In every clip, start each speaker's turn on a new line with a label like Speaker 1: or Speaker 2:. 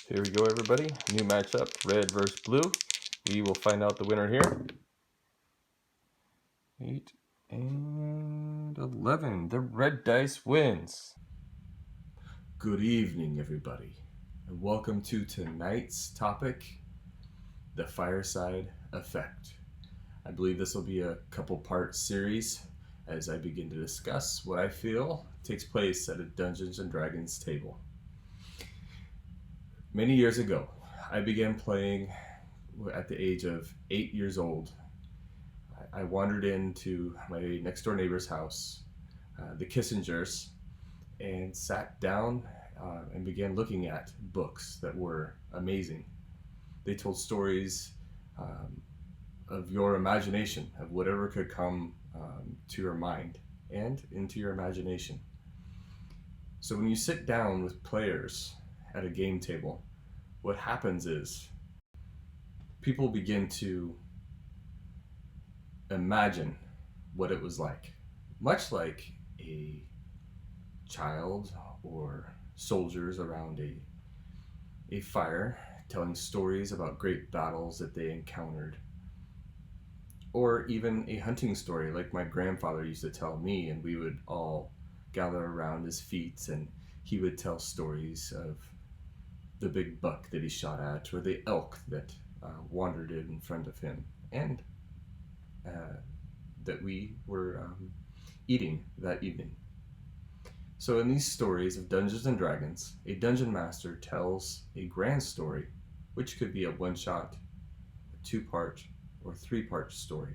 Speaker 1: Here we go, everybody. New matchup, red versus blue. We will find out the winner here. 8 and 11. The red dice wins.
Speaker 2: Good evening, everybody, and welcome to tonight's topic, the Fireside Effect. I believe this will be a couple-part series as I begin to discuss what I feel takes place at a Dungeons & Dragons table. Many years ago, I began playing at the age of 8 years old. I wandered into my next-door neighbor's house, the Kissingers, and sat down and began looking at books that were amazing. They told stories of your imagination, of whatever could come to your mind and into your imagination. So when you sit down with players at a game table, what happens is people begin to imagine what it was like, much like a child or soldiers around a fire telling stories about great battles that they encountered, or even a hunting story like my grandfather used to tell me, and we would all gather around his feet and he would tell stories of the big buck that he shot at or the elk that wandered in front of him and that we were eating that evening. So in these stories of Dungeons & Dragons, a dungeon master tells a grand story, which could be a one-shot, a two-part, or three-part story,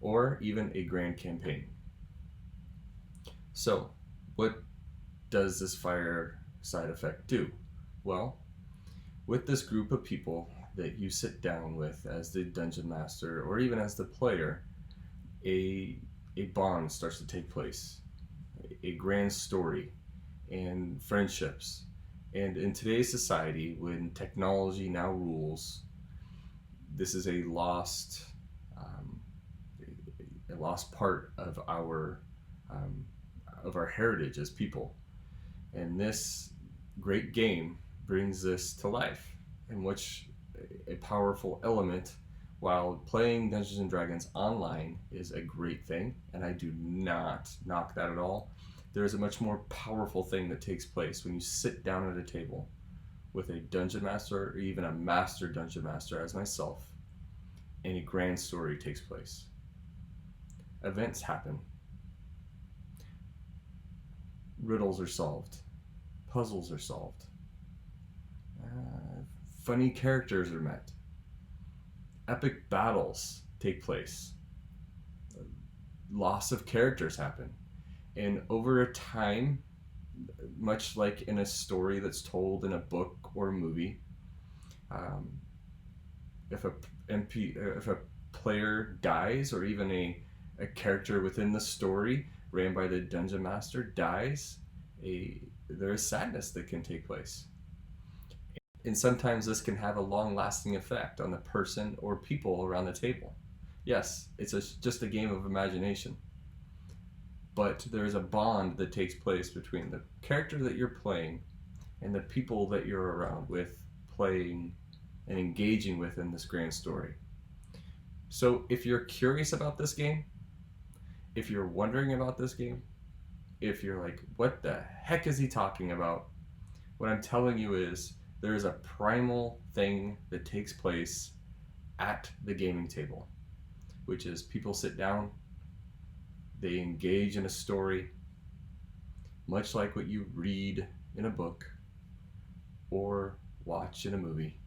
Speaker 2: or even a grand campaign. So what does this Fireside Effect do? Well, with this group of people that you sit down with as the dungeon master or even as the player, a bond starts to take place, a grand story and friendships. And in today's society, when technology now rules, this is a lost part of our heritage as people. And this great game brings this to life, in which a powerful element, while playing Dungeons and Dragons online is a great thing, and I do not knock that at all, there is a much more powerful thing that takes place when you sit down at a table with a dungeon master or even a master dungeon master as myself, and a grand story takes place. Events happen. Riddles are solved. Puzzles are solved. Funny characters are met. Epic battles take place. Loss of characters happen. And over a time, much like in a story that's told in a book or a movie, if a player dies, or even a character within the story ran by the dungeon master dies, there is sadness that can take place. And sometimes this can have a long-lasting effect on the person or people around the table. Yes, it's just a game of imagination, but there's a bond that takes place between the character that you're playing and the people that you're around with, playing and engaging with in this grand story. So if you're curious about this game, if you're wondering about this game, if you're like, what the heck is he talking about? What I'm telling you is there is a primal thing that takes place at the gaming table, which is people sit down, they engage in a story, much like what you read in a book or watch in a movie.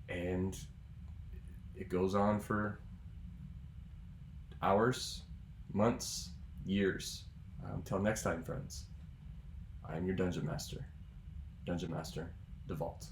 Speaker 2: And it goes on for hours, months, years. Until next time, friends, I'm your Dungeon Master, the Vault.